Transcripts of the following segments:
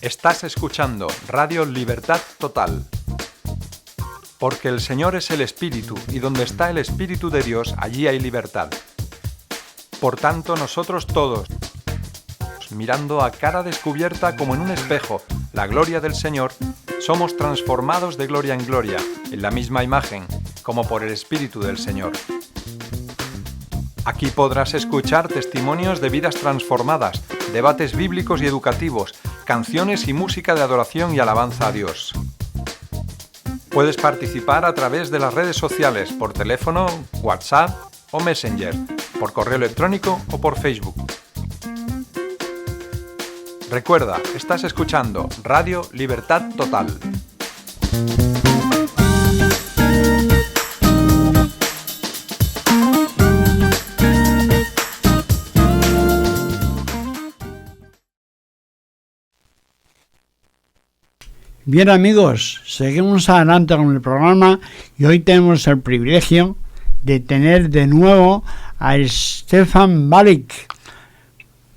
Estás escuchando Radio Libertad Total. Porque el Señor es el Espíritu, y donde está el Espíritu de Dios, allí hay libertad. Por tanto, nosotros todos, mirando a cara descubierta como en un espejo la gloria del Señor, somos transformados de gloria en gloria, en la misma imagen, como por el Espíritu del Señor. Aquí podrás escuchar testimonios de vidas transformadas, debates bíblicos y educativos, canciones y música de adoración y alabanza a Dios. Puedes participar a través de las redes sociales, por teléfono, WhatsApp o Messenger, por correo electrónico o por Facebook. Recuerda, estás escuchando Radio Libertad Total. Bien amigos, seguimos adelante con el programa y hoy tenemos el privilegio de tener de nuevo a Stefan Balik.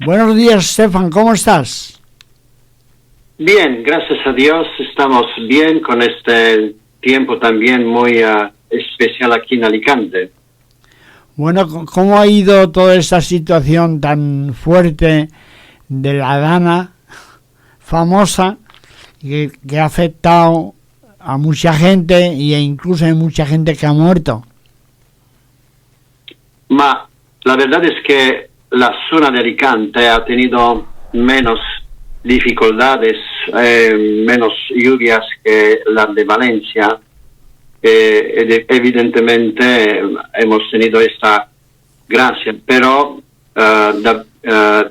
Buenos días, Stefan, ¿cómo estás? Bien, gracias a Dios, estamos bien con este tiempo también muy especial aquí en Alicante. Bueno, ¿cómo ha ido toda esta situación tan fuerte de la Dana famosa que ha afectado a mucha gente e incluso hay mucha gente que ha muerto? La verdad es que la zona de Alicante ha tenido menos dificultades, menos lluvias que la de Valencia. Evidentemente hemos tenido esta gracia, pero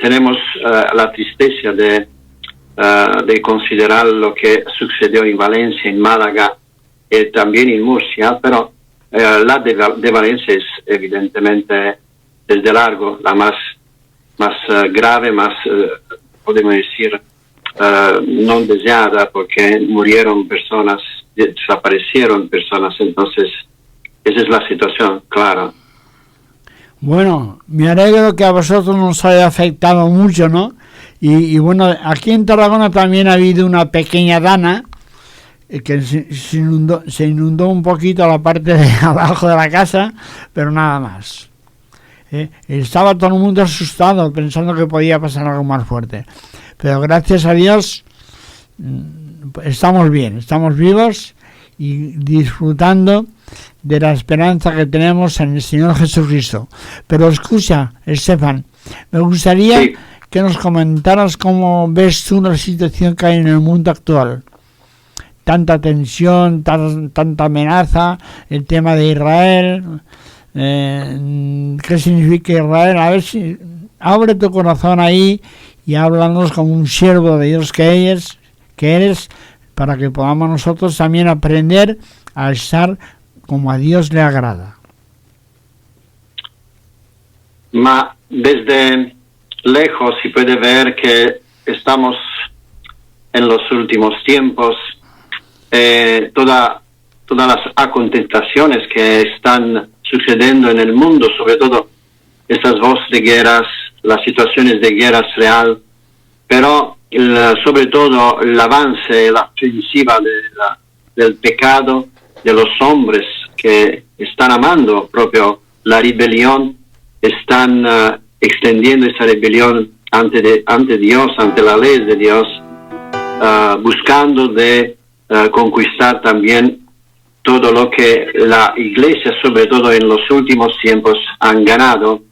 tenemos la tristeza de considerar lo que sucedió en Valencia, en Málaga y también en Murcia, pero la de Valencia es evidentemente desde largo la más grave, más podemos decir no deseada, porque murieron personas, desaparecieron personas, entonces esa es la situación, claro. Bueno, me alegro que a vosotros nos haya afectado mucho, ¿no? Y bueno, aquí en Tarragona también ha habido una pequeña dana que se inundó un poquito la parte de abajo de la casa, pero nada más. Estaba todo el mundo asustado pensando que podía pasar algo más fuerte. Pero gracias a Dios estamos bien, estamos vivos y disfrutando de la esperanza que tenemos en el Señor Jesucristo. Pero escucha, Estefan, me gustaría... Sí, que nos comentaras cómo ves tú la situación que hay en el mundo actual. Tanta tensión, tanta amenaza, el tema de Israel, qué significa Israel. A ver si abre tu corazón ahí y háblanos como un siervo de Dios que eres, para que podamos nosotros también aprender a estar como a Dios le agrada. Desde lejos se puede ver que estamos en los últimos tiempos. Todas las acontecimientos que están sucediendo en el mundo, sobre todo estas voces de guerras, las situaciones de guerras real, pero sobre todo el avance, la ofensiva del pecado de los hombres que están amando propio la rebelión, están extendiendo esa rebelión ante Dios, ante la ley de Dios, buscando de conquistar también todo lo que la Iglesia, sobre todo en los últimos tiempos, han ganado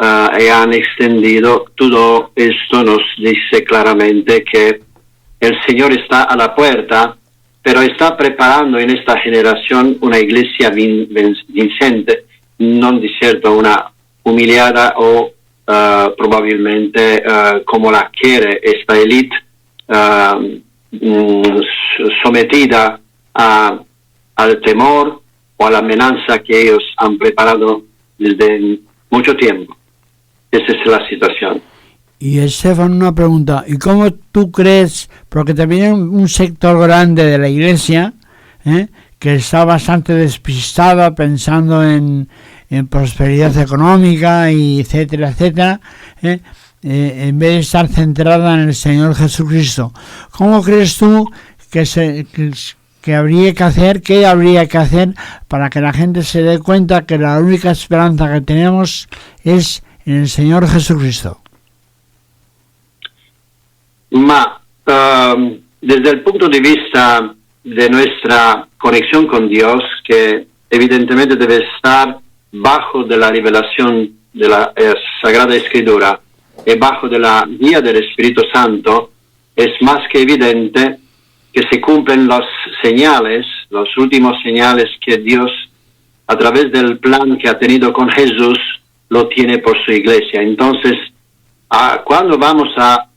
y han extendido. Todo esto nos dice claramente que el Señor está a la puerta, pero está preparando en esta generación una Iglesia vincente, no de cierto una humillada o probablemente como la quiere esta élite, sometida al temor o a la amenaza que ellos han preparado desde mucho tiempo. Esa es la situación. Y Estefan, una pregunta, ¿y cómo tú crees, porque también hay un sector grande de la Iglesia que está bastante despistada pensando en prosperidad económica y etcétera, etcétera, en vez de estar centrada en el Señor Jesucristo. ¿Cómo crees tú que habría que hacer, qué habría que hacer para que la gente se dé cuenta que la única esperanza que tenemos es en el Señor Jesucristo? Desde el punto de vista de nuestra conexión con Dios, que evidentemente debe estar bajo de la revelación de la Sagrada Escritura y bajo de la guía del Espíritu Santo, es más que evidente que se cumplen los señales, los últimos señales que Dios, a través del plan que ha tenido con Jesús, lo tiene por su iglesia. Entonces, cuando vamos a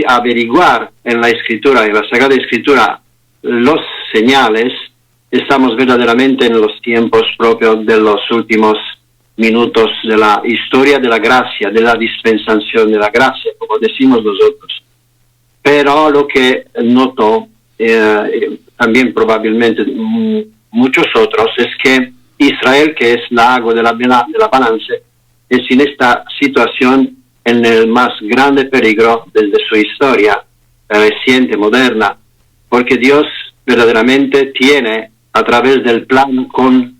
averiguar en la Escritura, en la Sagrada Escritura, los señales, estamos verdaderamente en los tiempos propios de los últimos minutos de la historia de la gracia, de la dispensación de la gracia, como decimos nosotros. Pero lo que noto, también probablemente muchos otros, es que Israel, que es la agua de la balanza, es en esta situación en el más grande peligro desde su historia reciente, moderna, porque Dios verdaderamente tiene, a través del plan con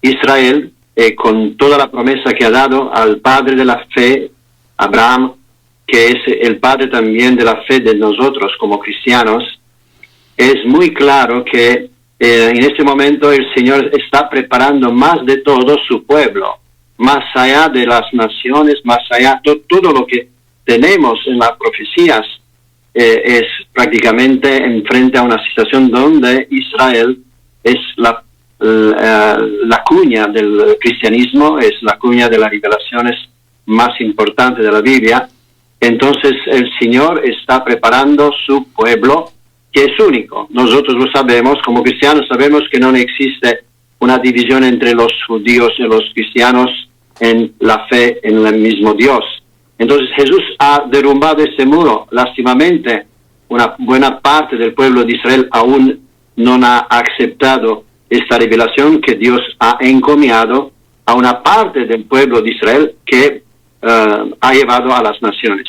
Israel, con toda la promesa que ha dado al padre de la fe, Abraham, que es el padre también de la fe de nosotros como cristianos, es muy claro que en este momento el Señor está preparando más de todo su pueblo, más allá de las naciones, más allá de todo lo que tenemos en las profecías, es prácticamente enfrente a una situación donde Israel es la cuña del cristianismo, es la cuña de las revelaciones más importantes de la Biblia. Entonces el Señor está preparando su pueblo, que es único. Nosotros lo sabemos, como cristianos sabemos que no existe una división entre los judíos y los cristianos en la fe en el mismo Dios. Entonces Jesús ha derrumbado ese muro. Lástimamente, una buena parte del pueblo de Israel aún no ha aceptado esta revelación que Dios ha encomiado a una parte del pueblo de Israel que ha llevado a las naciones.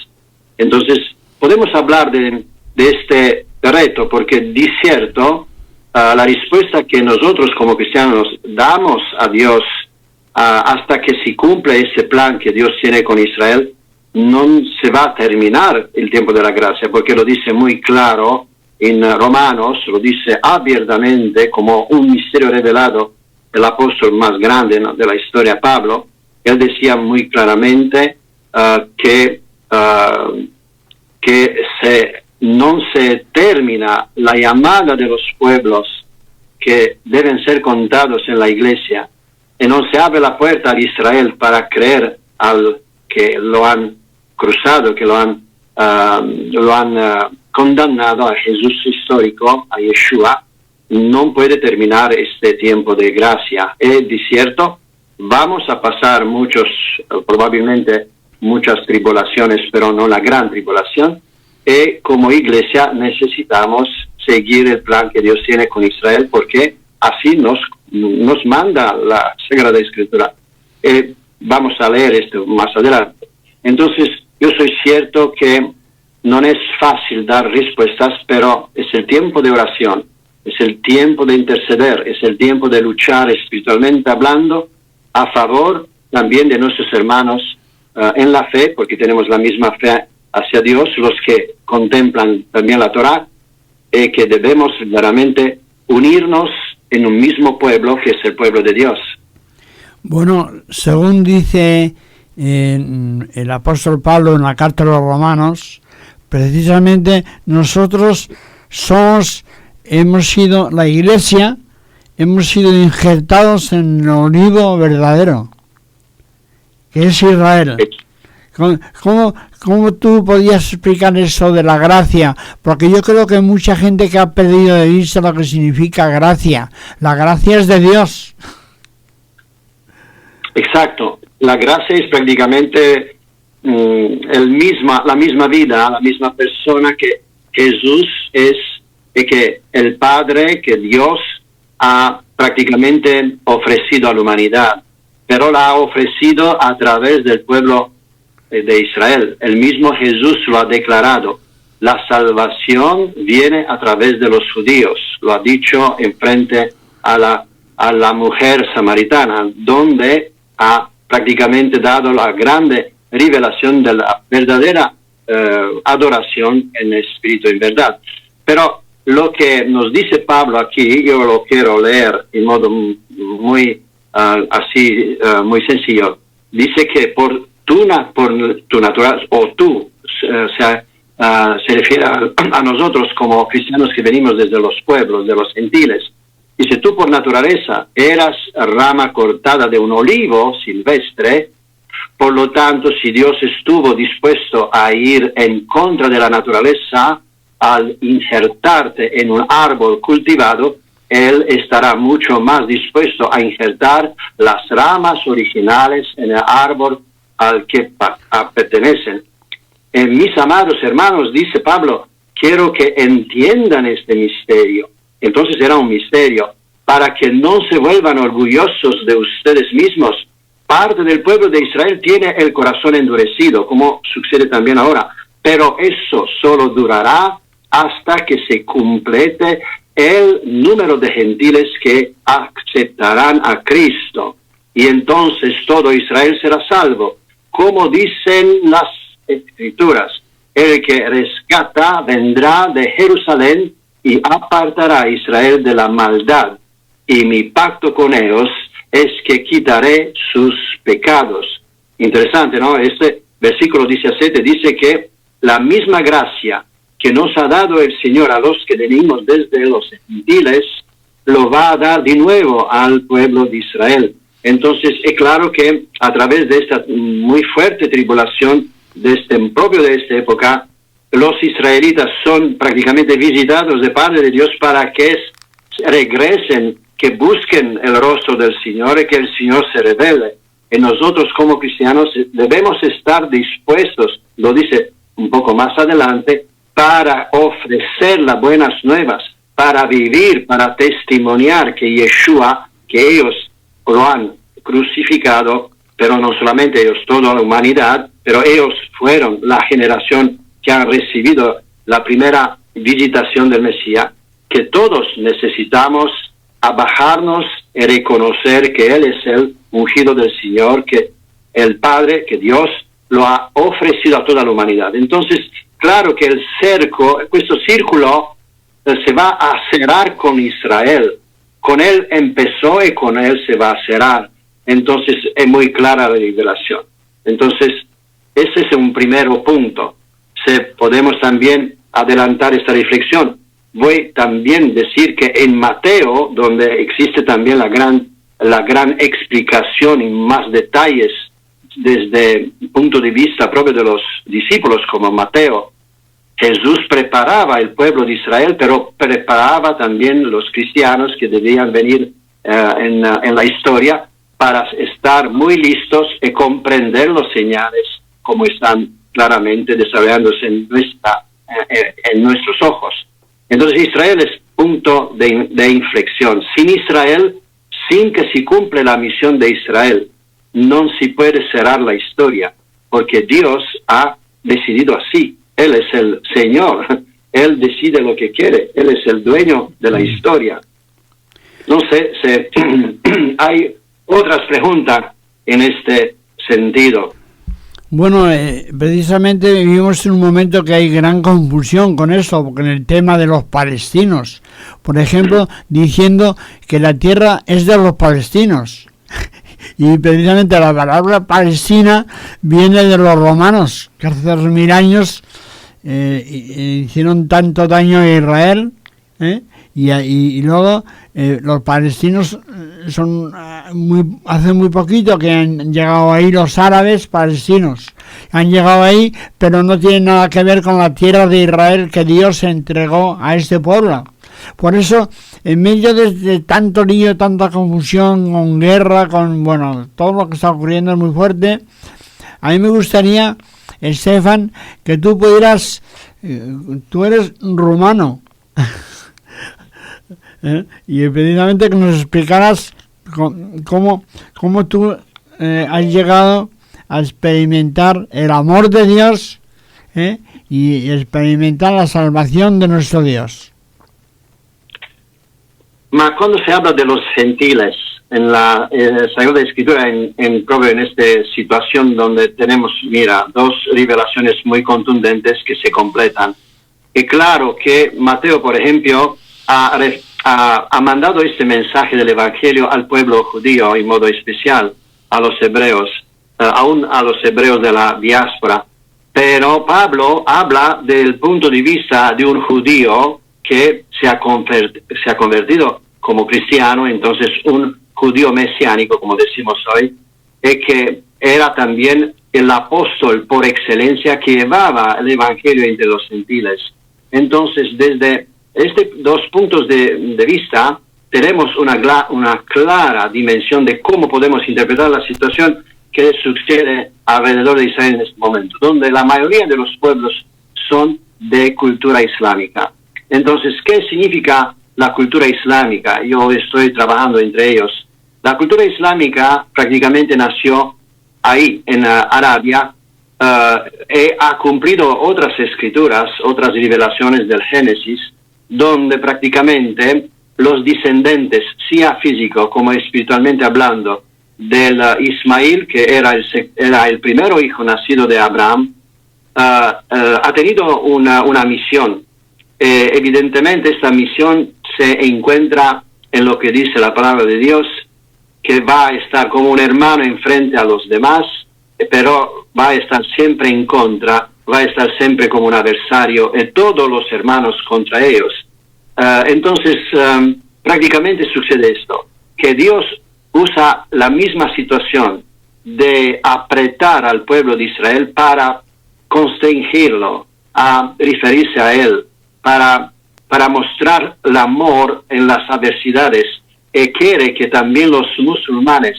Entonces, podemos hablar de este reto, porque de cierto, la respuesta que nosotros como cristianos damos a Dios hasta que se cumple ese plan que Dios tiene con Israel, no se va a terminar el tiempo de la gracia, porque lo dice muy claro en Romanos, lo dice abiertamente como un misterio revelado el apóstol más grande, ¿no?, de la historia, Pablo. Él decía muy claramente que no se termina la llamada de los pueblos que deben ser contados en la iglesia, y no se abre la puerta a Israel para creer al que lo han cruzado, que lo han condenado a Jesús histórico, a Yeshua. No puede terminar este tiempo de gracia. Es cierto, vamos a pasar probablemente muchas tribulaciones, pero no la gran tribulación. Y como iglesia necesitamos seguir el plan que Dios tiene con Israel, porque así nos manda la Sagrada Escritura. Vamos a leer esto más adelante. Entonces, yo soy cierto que no es fácil dar respuestas, pero es el tiempo de oración, es el tiempo de interceder, es el tiempo de luchar espiritualmente hablando a favor también de nuestros hermanos en la fe, porque tenemos la misma fe hacia Dios, los que contemplan también la Torá, que debemos verdaderamente unirnos en un mismo pueblo, que es el pueblo de Dios. Bueno, según dice el apóstol Pablo en la carta a los Romanos, precisamente nosotros hemos sido la iglesia, hemos sido injertados en el olivo verdadero, que es Israel. ¿Cómo tú podías explicar eso de la gracia? Porque yo creo que hay mucha gente que ha perdido de vista lo que significa gracia. La gracia es de Dios. Exacto. La gracia es prácticamente la misma vida, la misma persona que Jesús es, y que el Padre, que Dios ha prácticamente ofrecido a la humanidad, pero la ha ofrecido a través del pueblo de Israel. El mismo Jesús lo ha declarado. La salvación viene a través de los judíos. Lo ha dicho en frente a la mujer samaritana, donde ha prácticamente dado la grande revelación de la verdadera adoración en espíritu y verdad. Pero lo que nos dice Pablo aquí, yo lo quiero leer en modo muy muy sencillo. Dice que por tu naturaleza, o tú, se refiere a nosotros como cristianos que venimos desde los pueblos, de los gentiles. Dice, tú por naturaleza eras rama cortada de un olivo silvestre, por lo tanto, si Dios estuvo dispuesto a ir en contra de la naturaleza al injertarte en un árbol cultivado, Él estará mucho más dispuesto a injertar las ramas originales en el árbol al que pertenecen. Mis amados hermanos, dice Pablo, quiero que entiendan este misterio. Entonces era un misterio, para que no se vuelvan orgullosos de ustedes mismos. Parte del pueblo de Israel tiene el corazón endurecido, como sucede también ahora, pero eso solo durará hasta que se complete el número de gentiles que aceptarán a Cristo. Y entonces todo Israel será salvo. Como dicen las Escrituras, el que rescata vendrá de Jerusalén y apartará a Israel de la maldad. Y mi pacto con ellos es que quitaré sus pecados. Interesante, ¿no? Este versículo 17 dice que la misma gracia que nos ha dado el Señor a los que venimos desde los gentiles, lo va a dar de nuevo al pueblo de Israel. Entonces, es claro que a través de esta muy fuerte tribulación propio de esta época, los israelitas son prácticamente visitados de parte de Dios para que regresen, que busquen el rostro del Señor y que el Señor se revele. Y nosotros como cristianos debemos estar dispuestos, lo dice un poco más adelante, para ofrecer las buenas nuevas, para vivir, para testimoniar que Yeshua, que ellos lo han crucificado, pero no solamente ellos, toda la humanidad, pero ellos fueron la generación que han recibido la primera visitación del Mesías, que todos necesitamos abajarnos y reconocer que Él es el ungido del Señor, que el Padre, que Dios lo ha ofrecido a toda la humanidad. Entonces, claro que el questo círculo se va a cerrar con Israel. Con Él empezó y con Él se va a cerrar. Entonces, es muy clara la revelación. Entonces, ese es un primer punto. Podemos también adelantar esta reflexión. Voy también a decir que en Mateo, donde existe también la gran explicación y más detalles desde el punto de vista propio de los discípulos como Mateo, Jesús preparaba el pueblo de Israel, pero preparaba también los cristianos que debían venir en la historia para estar muy listos y comprender los señales como están claramente desarrollándose en nuestros ojos. Entonces Israel es punto de inflexión. Sin Israel, sin que se cumple la misión de Israel, no se puede cerrar la historia, porque Dios ha decidido así. Él es el Señor, Él decide lo que quiere, Él es el dueño de la historia. No sé si hay otras preguntas en este sentido. Bueno, precisamente vivimos en un momento que hay gran confusión con esto, porque en el tema de los palestinos, por ejemplo, diciendo que la tierra es de los palestinos. Y precisamente la palabra Palestina viene de los romanos, que hace 2000 años hicieron tanto daño a Israel, y luego los palestinos son hace muy poquito que han llegado ahí los árabes palestinos, han llegado ahí, pero no tienen nada que ver con la tierra de Israel que Dios entregó a este pueblo. Por eso, en medio de tanto lío, tanta confusión, con guerra, con todo lo que está ocurriendo es muy fuerte, a mí me gustaría, Estefan, que tú pudieras, tú eres rumano, y precisamente que nos explicaras cómo tú has llegado a experimentar el amor de Dios, y experimentar la salvación de nuestro Dios. Ma cuando se habla de los gentiles en la Sagrada Escritura, en esta situación donde tenemos, dos revelaciones muy contundentes que se completan. Y claro que Mateo, por ejemplo, ha mandado este mensaje del Evangelio al pueblo judío, en modo especial a los hebreos, aún a los hebreos de la diáspora. Pero Pablo habla del punto de vista de un judío que se ha convertido como cristiano, entonces un judío mesiánico, como decimos hoy, y que era también el apóstol por excelencia que llevaba el Evangelio entre los gentiles. Entonces, desde estos dos puntos de vista, tenemos una clara dimensión de cómo podemos interpretar la situación que sucede alrededor de Israel en este momento, donde la mayoría de los pueblos son de cultura islámica. Entonces, ¿qué significa la cultura islámica? Yo estoy trabajando entre ellos. La cultura islámica prácticamente nació ahí, en Arabia, y ha cumplido otras escrituras, otras revelaciones del Génesis, donde prácticamente los descendientes, sea físico como espiritualmente hablando, del Ismael, que era el primero hijo nacido de Abraham, ha tenido una misión. Evidentemente esta misión se encuentra en lo que dice la palabra de Dios, que va a estar como un hermano enfrente a los demás, pero va a estar siempre en contra, va a estar siempre como un adversario, y todos los hermanos contra ellos. Entonces, prácticamente sucede esto, que Dios usa la misma situación de apretar al pueblo de Israel para constreñirlo a referirse a él, para mostrar el amor en las adversidades, y quiere que también los musulmanes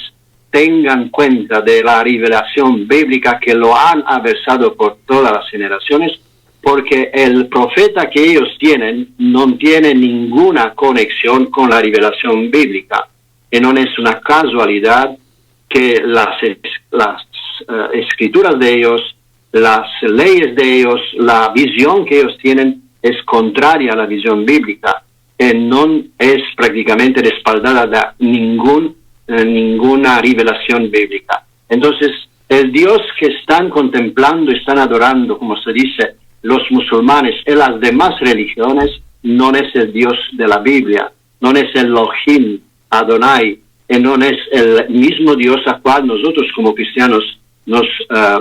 tengan cuenta de la revelación bíblica que lo han atravesado por todas las generaciones, porque el profeta que ellos tienen no tiene ninguna conexión con la revelación bíblica. Y no es una casualidad que las escrituras de ellos, las leyes de ellos, la visión que ellos tienen es contraria a la visión bíblica, y no es prácticamente respaldada de ninguna revelación bíblica. Entonces, el Dios que están contemplando, están adorando, como se dice, los musulmanes y las demás religiones, no es el Dios de la Biblia, no es el Elohim, Adonai, y no es el mismo Dios al cual nosotros como cristianos nos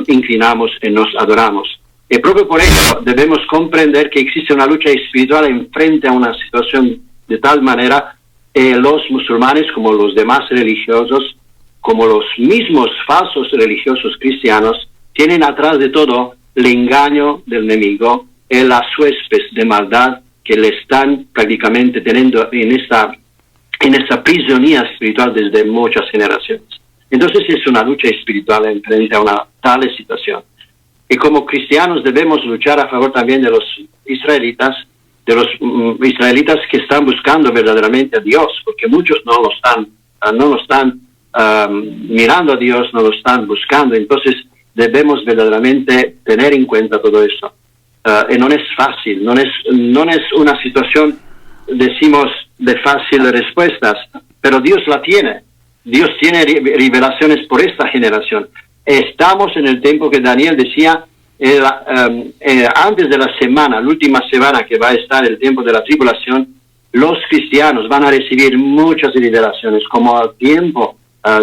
inclinamos y nos adoramos. Y propio por ello debemos comprender que existe una lucha espiritual en frente a una situación de tal manera los musulmanes, como los demás religiosos, como los mismos falsos religiosos cristianos, tienen atrás de todo el engaño del enemigo y las huestes de maldad que le están prácticamente teniendo en esta prisonía espiritual desde muchas generaciones. Entonces es una lucha espiritual en frente a una tal situación. Y como cristianos debemos luchar a favor también de los israelitas que están buscando verdaderamente a Dios, porque muchos no lo están mirando a Dios, no lo están buscando. Entonces debemos verdaderamente tener en cuenta todo eso. Y no es fácil, no es una situación, decimos, de fácil respuestas, pero Dios la tiene. Dios tiene revelaciones por esta generación. Estamos en el tiempo que Daniel decía, antes de la última semana que va a estar el tiempo de la tribulación, los cristianos van a recibir muchas revelaciones, como al tiempo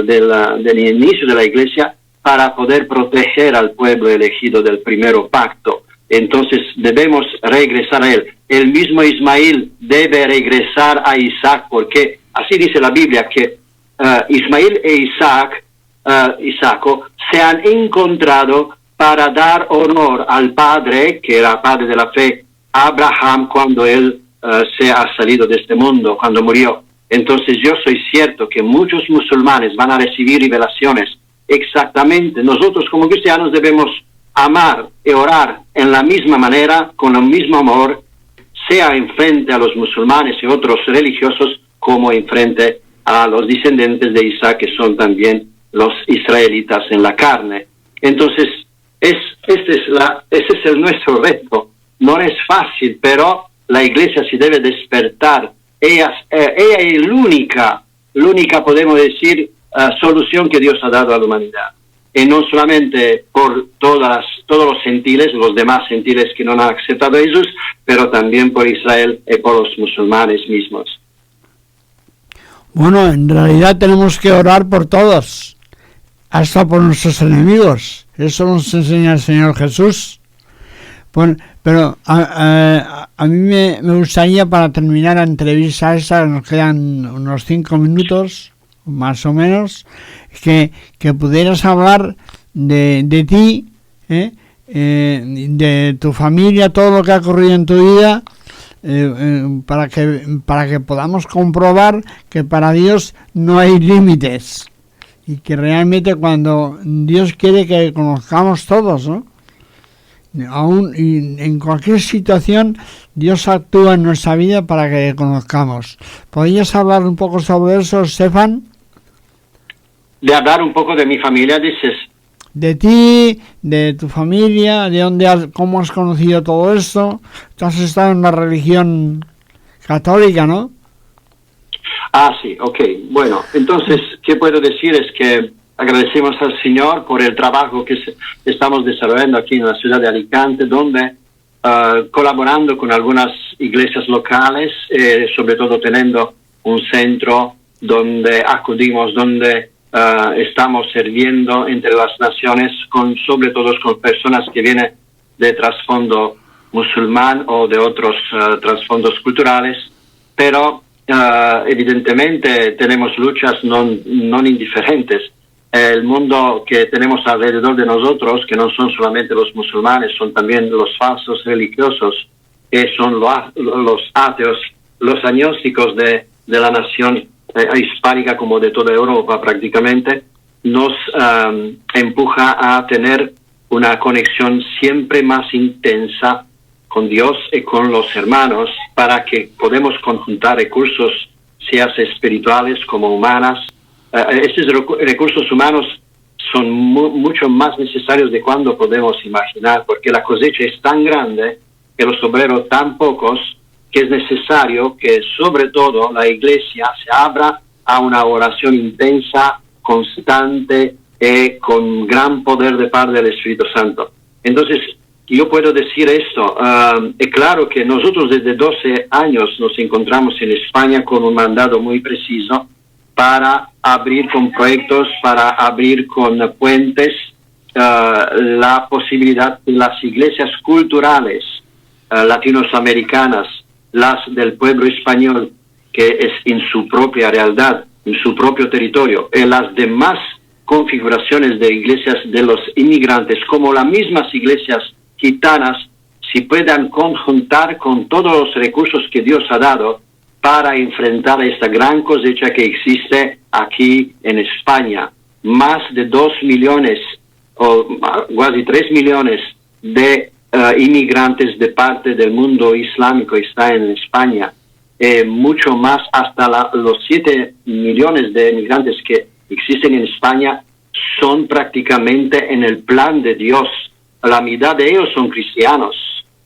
del inicio de la iglesia, para poder proteger al pueblo elegido del primero pacto. Entonces debemos regresar a él. El mismo Ismael debe regresar a Isaac, porque así dice la Biblia, que Ismael e Isaco se han encontrado para dar honor al padre, que era padre de la fe, Abraham, cuando él se ha salido de este mundo, cuando murió. Entonces yo soy cierto que muchos musulmanes van a recibir revelaciones. Exactamente, nosotros como cristianos debemos amar y orar en la misma manera, con el mismo amor, sea en frente a los musulmanes y otros religiosos, como en frente a los descendientes de Isaac, que son también los israelitas en la carne. Entonces, ese es nuestro reto. No es fácil, pero la Iglesia se debe despertar. Ella es l'unica, podemos decir, solución que Dios ha dado a la humanidad. Y no solamente por todos los gentiles, los demás gentiles que no han aceptado a Jesús, pero también por Israel y por los musulmanes mismos. Bueno, en realidad tenemos que orar por todos, hasta por nuestros enemigos. Eso nos enseña el Señor Jesús. Pero a mí me gustaría, para terminar la entrevista esta, nos quedan unos 5 minutos, más o menos, que pudieras hablar de ti, de tu familia, todo lo que ha ocurrido en tu vida, para que podamos comprobar que para Dios no hay límites y que realmente cuando Dios quiere que conozcamos todos, ¿no? Aún en cualquier situación Dios actúa en nuestra vida para que conozcamos. ¿Podrías hablar un poco sobre eso, Stefan? De hablar un poco de mi familia, dices. De ti, de tu familia, de cómo has conocido todo esto. Tú has estado en la religión católica, ¿no? Ah, sí, ok. Bueno, entonces, ¿qué puedo decir? Es que agradecemos al Señor por el trabajo que estamos desarrollando aquí en la ciudad de Alicante, donde colaborando con algunas iglesias locales, sobre todo teniendo un centro donde acudimos, donde estamos sirviendo entre las naciones, sobre todo con personas que vienen de trasfondo musulmán o de otros trasfondos culturales, pero evidentemente tenemos luchas no indiferentes. El mundo que tenemos alrededor de nosotros, que no son solamente los musulmanes, son también los falsos religiosos, que son los ateos, los agnósticos de la nación hispánica como de toda Europa prácticamente, nos empuja a tener una conexión siempre más intensa con Dios y con los hermanos, para que podamos conjuntar recursos, sean espirituales como humanas. Estos recursos humanos son mucho más necesarios de cuando podemos imaginar, porque la cosecha es tan grande que los obreros tan pocos, que es necesario que sobre todo la Iglesia se abra a una oración intensa, constante y con gran poder de parte del Espíritu Santo. Entonces, yo puedo decir esto, es claro que nosotros desde 12 años nos encontramos en España con un mandato muy preciso para abrir con proyectos, para abrir con puentes la posibilidad de las iglesias culturales latinoamericanas, las del pueblo español, que es en su propia realidad, en su propio territorio, y las demás configuraciones de iglesias de los inmigrantes, como las mismas iglesias gitanas, si puedan conjuntar con todos los recursos que Dios ha dado para enfrentar esta gran cosecha que existe aquí en España. Más de 2 millones o casi 3 millones de inmigrantes de parte del mundo islámico están en España. Mucho más, hasta los 7 millones de inmigrantes que existen en España son prácticamente en el plan de Dios. La mitad de ellos son cristianos.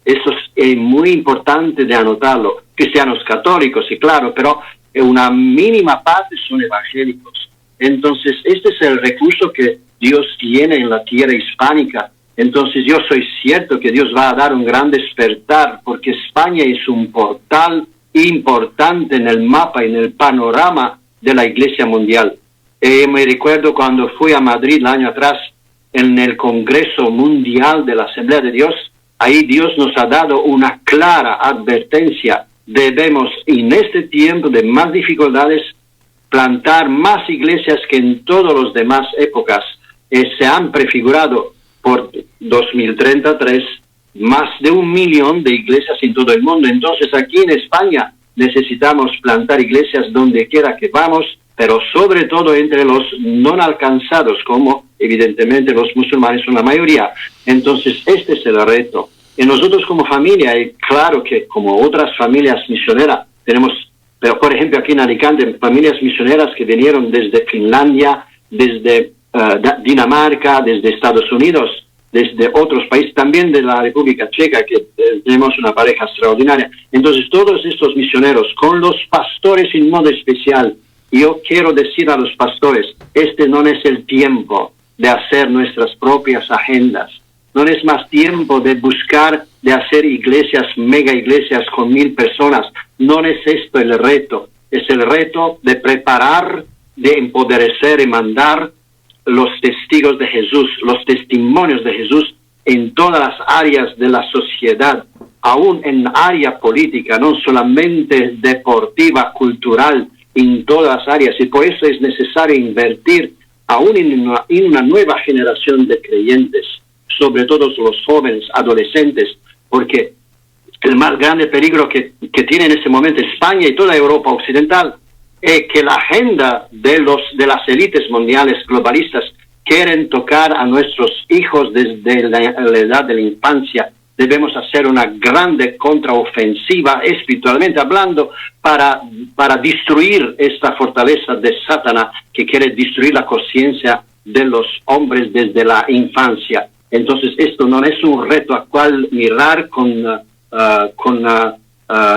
Eso es muy importante de anotarlo. Cristianos católicos, sí, claro, pero una mínima parte son evangélicos. Entonces, este es el recurso que Dios tiene en la tierra hispánica. Entonces, yo soy cierto que Dios va a dar un gran despertar, porque España es un portal importante en el mapa, en el panorama de la Iglesia mundial. Me recuerdo cuando fui a Madrid el año atrás, en el Congreso Mundial de la Asamblea de Dios, ahí Dios nos ha dado una clara advertencia. Debemos, en este tiempo de más dificultades, plantar más iglesias que en todas las demás épocas. Se han prefigurado por 2033 más de 1 millón de iglesias en todo el mundo. Entonces, aquí en España necesitamos plantar iglesias donde quiera que vamos, pero sobre todo entre los no alcanzados, como evidentemente los musulmanes son la mayoría. Entonces, este es el reto. Y nosotros como familia, y claro que como otras familias misioneras, tenemos, pero por ejemplo aquí en Alicante, familias misioneras que vinieron desde Finlandia, desde Dinamarca, desde Estados Unidos, desde otros países, también de la República Checa, que tenemos una pareja extraordinaria. Entonces, todos estos misioneros, con los pastores en modo especial, yo quiero decir a los pastores, este no es el tiempo de hacer nuestras propias agendas, no es más tiempo de buscar, de hacer iglesias, mega iglesias con 1000 personas, no es esto el reto, es el reto de preparar, de empoderecer y mandar los testigos de Jesús, los testimonios de Jesús en todas las áreas de la sociedad, aún en área política, no solamente deportiva, cultural, en todas las áreas. Y por eso es necesario invertir aún en una nueva generación de creyentes, sobre todo los jóvenes, adolescentes, porque el más grande peligro que tiene en ese momento España y toda Europa occidental es que la agenda de las élites mundiales globalistas quieren tocar a nuestros hijos desde la edad de la infancia. Debemos hacer una grande contraofensiva, espiritualmente hablando, para destruir esta fortaleza de Satanás que quiere destruir la conciencia de los hombres desde la infancia. Entonces, esto no es un reto al cual mirar con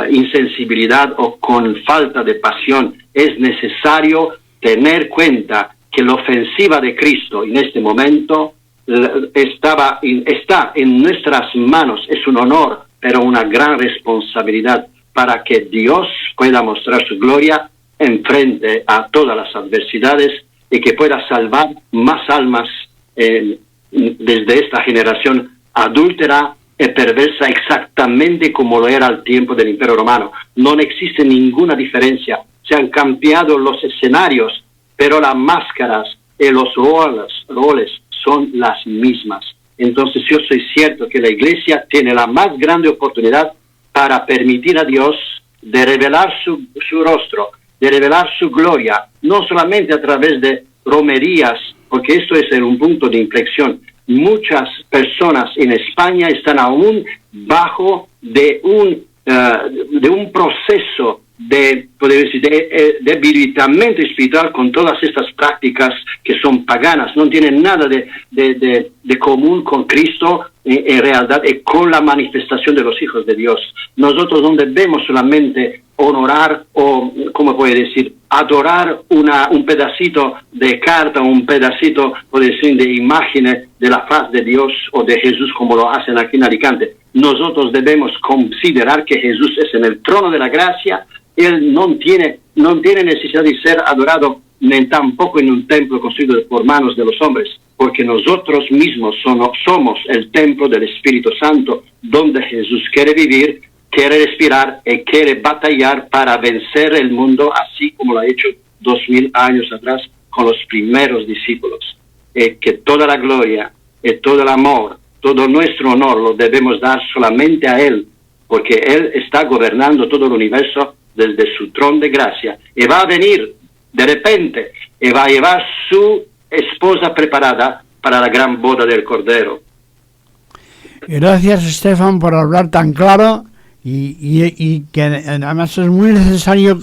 insensibilidad o con falta de pasión. Es necesario tener cuenta que la ofensiva de Cristo en este momento está en nuestras manos. Es un honor, pero una gran responsabilidad para que Dios pueda mostrar su gloria en frente a todas las adversidades y que pueda salvar más almas desde esta generación adúltera y perversa, exactamente como lo era al tiempo del Imperio Romano. No existe ninguna diferencia. Se han cambiado los escenarios, pero las máscaras y los roles son las mismas. Entonces yo soy cierto que la Iglesia tiene la más grande oportunidad para permitir a Dios de revelar su rostro, de revelar su gloria, no solamente a través de romerías, porque esto es un punto de inflexión. Muchas personas en España están aún bajo de un proceso de debilitamiento espiritual con todas estas prácticas que son paganas, no tienen nada de común con Cristo en realidad y con la manifestación de los hijos de Dios. Nosotros no debemos solamente honorar o, ¿cómo puede decir?, adorar un pedacito de carta, un pedacito, puede decir, de imagen de la faz de Dios o de Jesús como lo hacen aquí en Alicante. Nosotros debemos considerar que Jesús es en el trono de la gracia. Él no tiene necesidad de ser adorado ni tampoco en un templo construido por manos de los hombres, porque nosotros mismos somos el templo del Espíritu Santo, donde Jesús quiere vivir, quiere respirar y quiere batallar para vencer el mundo, así como lo ha hecho 2000 años atrás con los primeros discípulos. Que toda la gloria y todo el amor, todo nuestro honor lo debemos dar solamente a Él, porque Él está gobernando todo el universo desde su trono de gracia, y va a venir de repente y va a llevar su esposa preparada para la gran boda del Cordero. Gracias, Estefan, por hablar tan claro y que además es muy necesario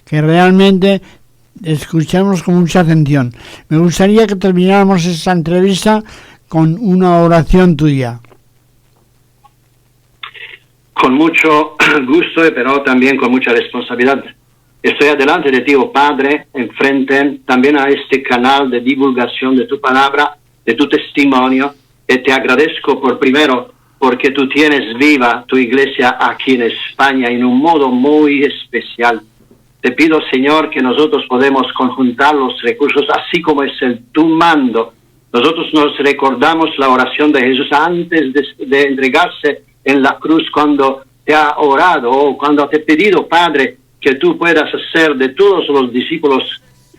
que realmente escuchemos con mucha atención. Me gustaría que termináramos esta entrevista con una oración tuya. Con mucho gusto, pero también con mucha responsabilidad. Estoy adelante de ti, oh Padre, enfrente también a este canal de divulgación de tu palabra, de tu testimonio, y te agradezco primero porque tú tienes viva tu iglesia aquí en España en un modo muy especial. Te pido, Señor, que nosotros podemos conjuntar los recursos así como es tu mando. Nosotros nos recordamos la oración de Jesús antes de entregarse en la cruz, cuando te ha orado o cuando te ha pedido, Padre, que tú puedas hacer de todos los discípulos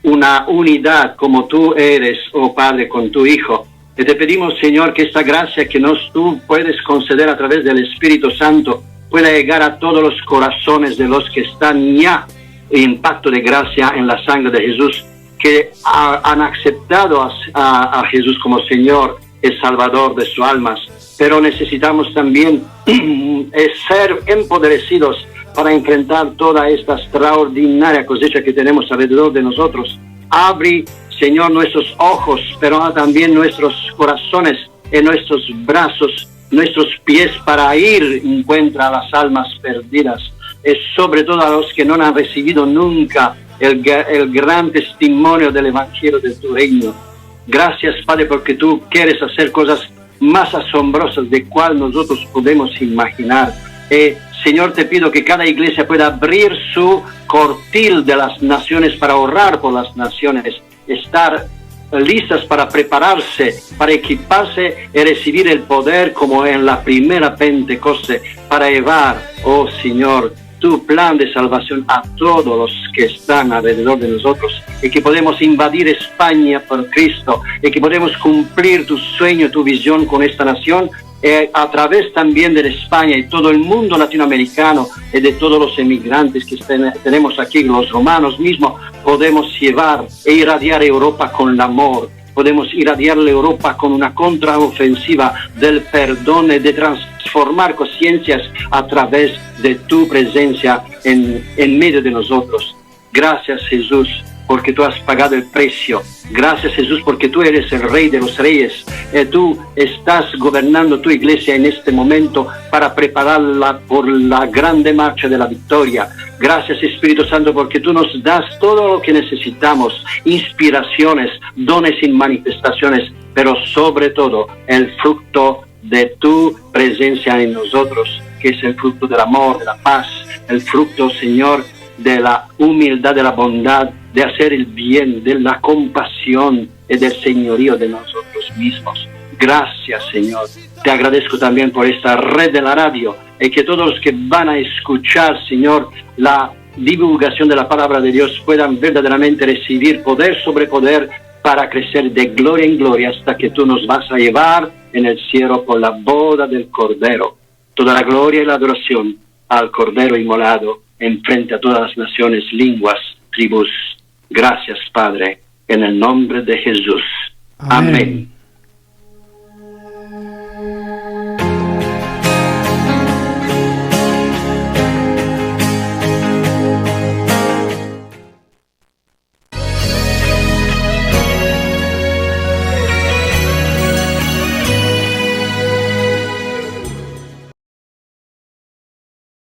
una unidad como tú eres, oh Padre, con tu Hijo. Y te pedimos, Señor, que esta gracia que tú puedes conceder a través del Espíritu Santo pueda llegar a todos los corazones de los que están ya en pacto de gracia en la sangre de Jesús, que han aceptado a Jesús como Señor y Salvador de sus almas. Pero necesitamos también ser empoderecidos para enfrentar toda esta extraordinaria cosecha que tenemos alrededor de nosotros. Abre, Señor, nuestros ojos, pero también nuestros corazones y nuestros brazos, nuestros pies para ir encuentra a las almas perdidas, y sobre todo a los que no han recibido nunca el gran testimonio del Evangelio de tu reino. Gracias, Padre, porque tú quieres hacer cosas más asombrosas de cual nosotros podemos imaginar. Señor, te pido que cada iglesia pueda abrir su cortil de las naciones para orar por las naciones, estar listas para prepararse, para equiparse y recibir el poder como en la primera Pentecoste, para llevar, oh Señor, tu plan de salvación a todos los que están alrededor de nosotros, y que podemos invadir España por Cristo, y que podemos cumplir tu sueño, tu visión con esta nación, a través también de España y todo el mundo latinoamericano y de todos los emigrantes que tenemos aquí, los romanos mismos, podemos llevar e irradiar Europa con el amor. Podemos irradiar la Europa con una contraofensiva del perdón y de transformar conciencias a través de tu presencia en medio de nosotros. Gracias, Jesús, porque tú has pagado el precio. Gracias, Jesús, porque tú eres el Rey de los Reyes. Tú estás gobernando tu iglesia en este momento para prepararla por la grande marcha de la victoria. Gracias, Espíritu Santo, porque tú nos das todo lo que necesitamos, inspiraciones, dones y manifestaciones, pero sobre todo el fruto de tu presencia en nosotros, que es el fruto del amor, de la paz, el fruto, Señor, de la humildad, de la bondad, de hacer el bien, de la compasión y del señorío de nosotros mismos. Gracias, Señor. Te agradezco también por esta red de la radio, y que todos los que van a escuchar, Señor, la divulgación de la palabra de Dios puedan verdaderamente recibir poder sobre poder para crecer de gloria en gloria hasta que tú nos vas a llevar en el cielo por la boda del Cordero. Toda la gloria y la adoración al Cordero inmolado en frente a todas las naciones, lenguas, tribus. Gracias, Padre, en el nombre de Jesús. Amén.